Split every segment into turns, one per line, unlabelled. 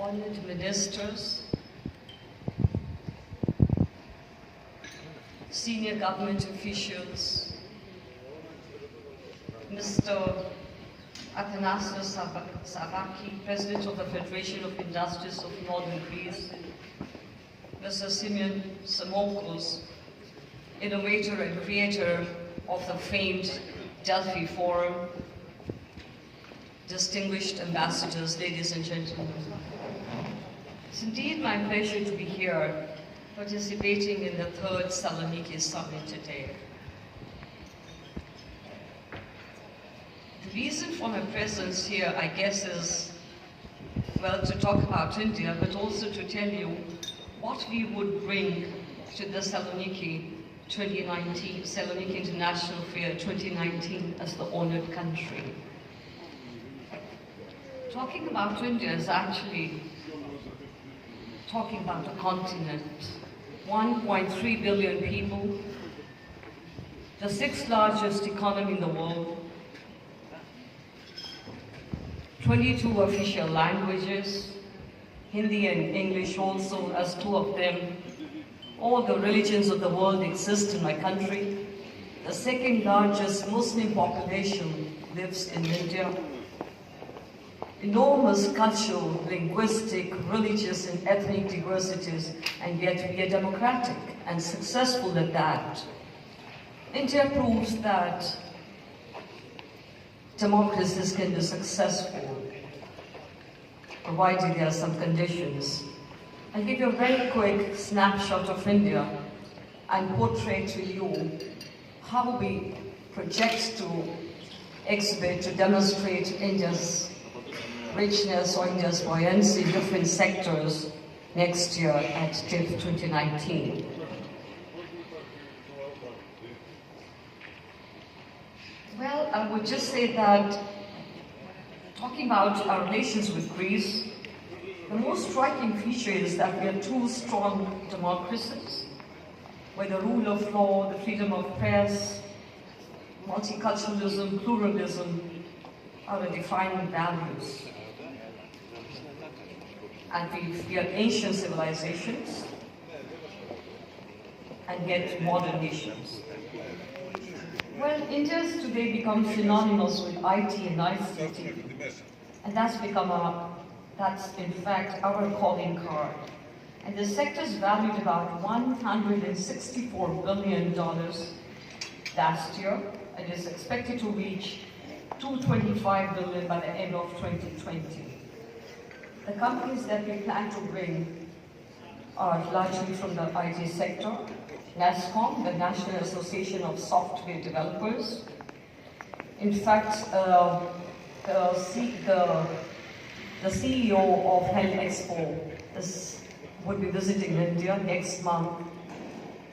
honored ministers, senior government officials, Mr. Athanasios Savaki, President of the Federation of Industries of Northern Greece, Mr. Simeon Samokos, innovator and creator of the famed Delphi Forum, distinguished ambassadors, ladies and gentlemen. It's indeed my pleasure to be here participating in the third Thessaloniki Summit today. The reason for my presence here, I guess, is, well, to talk about India, but also to tell you what we would bring to the Thessaloniki International Fair 2019 as the honored country. Talking about India is actually talking about a continent. 1.3 billion people, the 6th largest economy in the world, 22 official languages, Hindi and English also as two of them. All the religions of the world exist in my country. The 2nd largest Muslim population lives in India. Enormous cultural, linguistic, religious and ethnic diversities, and yet we are democratic and successful at that. India proves that democracies can be successful, provided there are some conditions. I'll give you a very quick snapshot of India and portray to you how we project to exhibit, to demonstrate India's richness or India's buoyancy in different sectors next year at TIFF 2019. Well, I would just say that talking about our relations with Greece, the most striking feature is that we are two strong democracies, where the rule of law, the freedom of press, multiculturalism, pluralism are the defining values. And we are ancient civilizations, and yet modern nations. Well, India has today become synonymous with IT and ICT, and that's in fact our calling card. And the sector is valued about $164 billion last year, and is expected to reach $225 billion by the end of 2020. The companies that we plan to bring are largely from the IT sector. NASSCOM, the National Association of Software Developers. In fact, the CEO of Health Expo would be visiting India next month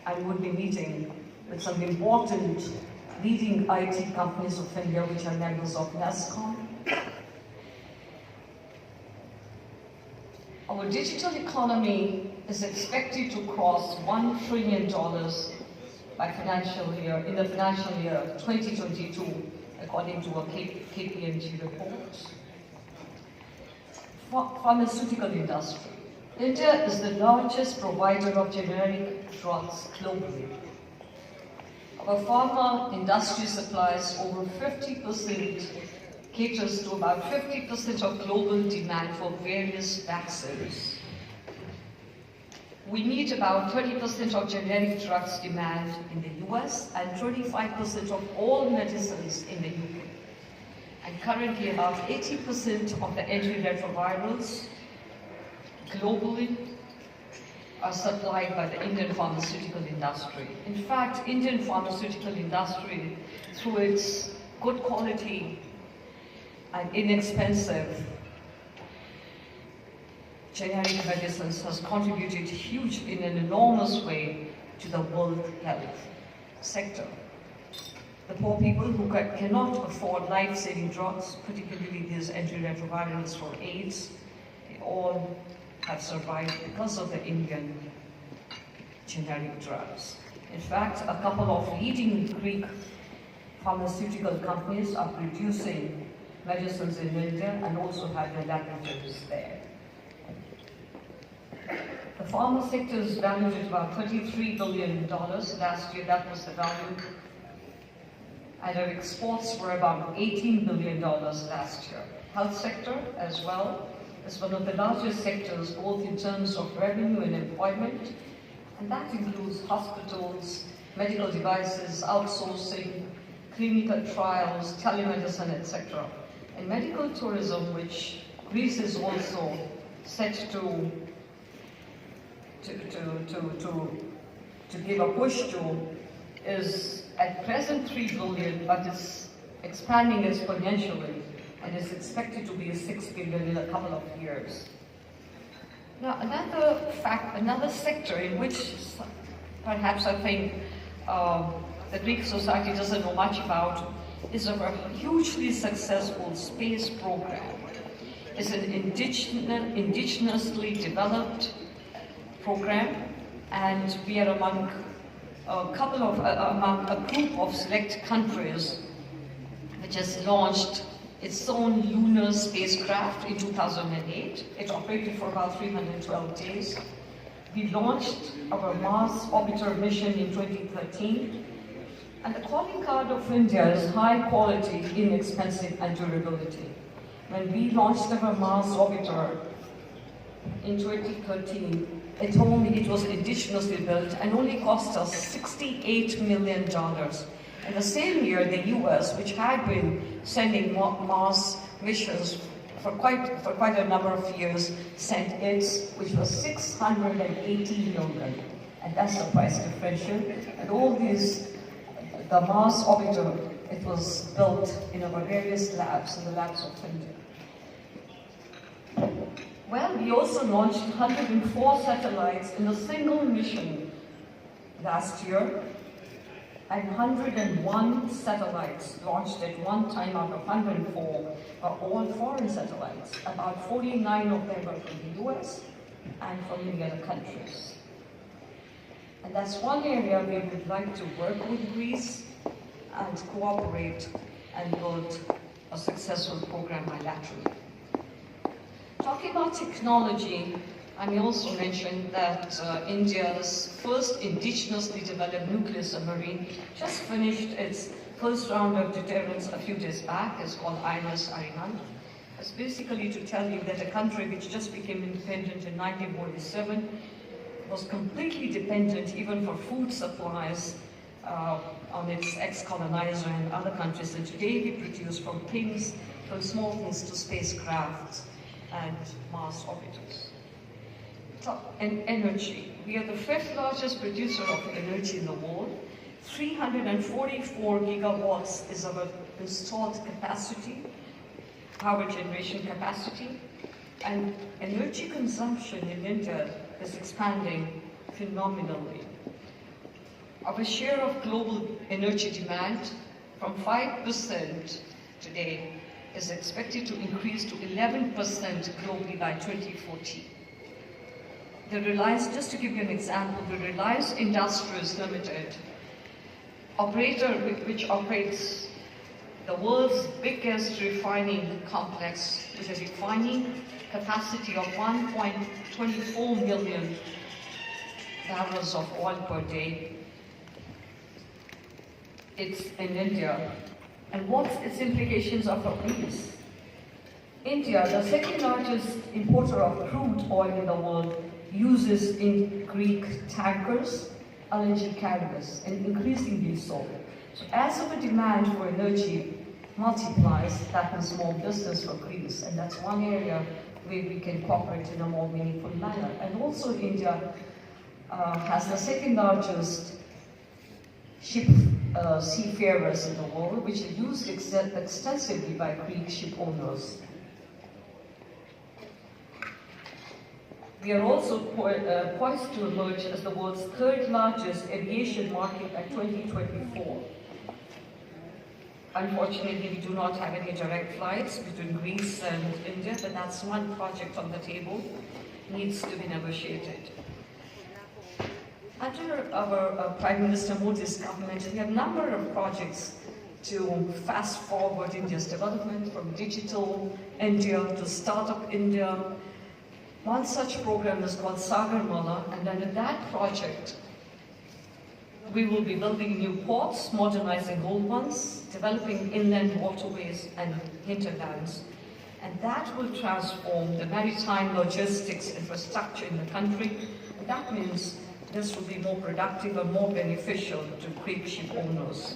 and would be meeting with some important leading IT companies of India, which are members of NASSCOM. Our digital economy is expected to cross $1 trillion by in the financial year 2022, according to a KPMG report. Pharmaceutical industry. India is the largest provider of generic drugs globally. Our pharma industry supplies over 50%, caters to about 50% of global demand for various vaccines. We meet about 30% of generic drugs demand in the US and 25% of all medicines in the UK. And currently about 80% of the antiretrovirals globally are supplied by the Indian pharmaceutical industry. In fact, Indian pharmaceutical industry, through its good quality and inexpensive generic medicines, has contributed hugely in an enormous way to the world health sector. The poor people who cannot afford life-saving drugs, particularly these antiretrovirals for AIDS, they all have survived because of the Indian generic drugs. In fact, a couple of leading Greek pharmaceutical companies are producing medicines in India and also have their laboratories there. pharma sector is valued at about $33 billion last year, that was the value. And our exports were about $18 billion last year. Health sector as well is one of the largest sectors, both in terms of revenue and employment. And that includes hospitals, medical devices, outsourcing, clinical trials, telemedicine, etc. And medical tourism, which Greece is also set to give a push to, is at present $3 billion, but it's expanding exponentially and is expected to be $6 billion in a couple of years. Now, another sector in which perhaps I think the Greek society doesn't know much about is a hugely successful space program. It's an indigenously developed program, and we are among a group of select countries which has launched its own lunar spacecraft in 2008. It operated for about 312 days. We launched our Mars orbiter mission in 2013. And the calling card of India is high quality, inexpensive, and durability. When we launched our Mars orbiter in 2013, it was indigenously built and only cost us $68 million. In the same year, the US, which had been sending Mars missions for quite a number of years, sent its, which was $680 million. And that's the price differential. And all these, the Mars orbiter, it was built in our various labs, in the labs of India. Well, we also launched 104 satellites in a single mission last year, and 101 satellites launched at one time out of 104 are all foreign satellites. About 49 of them are from the US and from many other countries. And that's one area we would like to work with Greece and cooperate and build a successful program bilaterally. Talking about technology, I may also mention that India's first indigenously developed nuclear submarine just finished its first round of deterrence a few days back. It's called INS Arihant. It's basically to tell you that a country which just became independent in 1947 was completely dependent even for food supplies on its ex-colonizer and other countries. And today we produce from small things to spacecraft and Mars orbiters. And energy. We are the fifth largest producer of energy in the world. 344 gigawatts is our installed capacity, power generation capacity, and energy consumption in India is expanding phenomenally. Our share of global energy demand from 5% today is expected to increase to 11% globally by 2040. The Reliance, just to give you an example, the Reliance Industries Limited, which operates the world's biggest refining complex with a refining capacity of 1.24 million barrels of oil per day. It's in India. And what's its implications are for Greece? India, the second largest importer of crude oil in the world, uses in Greek tankers, LNG carriers, and increasingly so. So as our demand for energy multiplies, that means more business for Greece, and that's one area where we can cooperate in a more meaningful manner. And also India has the second largest seafarers in the world, which are used extensively by Greek ship owners. We are also poised to emerge as the world's third largest aviation market by 2024. Unfortunately, we do not have any direct flights between Greece and India, but that's one project on the table, needs to be negotiated. Under our Prime Minister Modi's government, we have a number of projects to fast forward India's development, from digital India to startup India. One such program is called Sagarmala, and under that project, we will be building new ports, modernizing old ones, developing inland waterways and hinterlands. And that will transform the maritime logistics infrastructure in the country. And that means this will be more productive and more beneficial to Greek ship owners.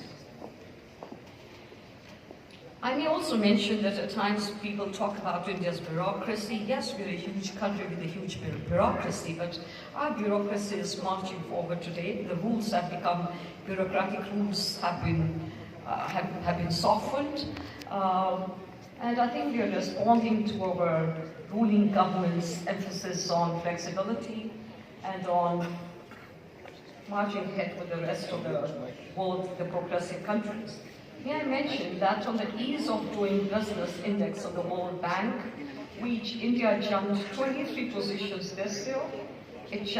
I may also mention that at times people talk about India's bureaucracy. Yes, we're a huge country with a huge bureaucracy, but our bureaucracy is marching forward today. The rules have become, bureaucratic rules have been softened. And I think we are responding to our ruling government's emphasis on flexibility and on marching ahead with the rest of the world, the progressive countries. May I mention that on the Ease of Doing Business Index of the World Bank, India jumped 23 positions this year. It jumped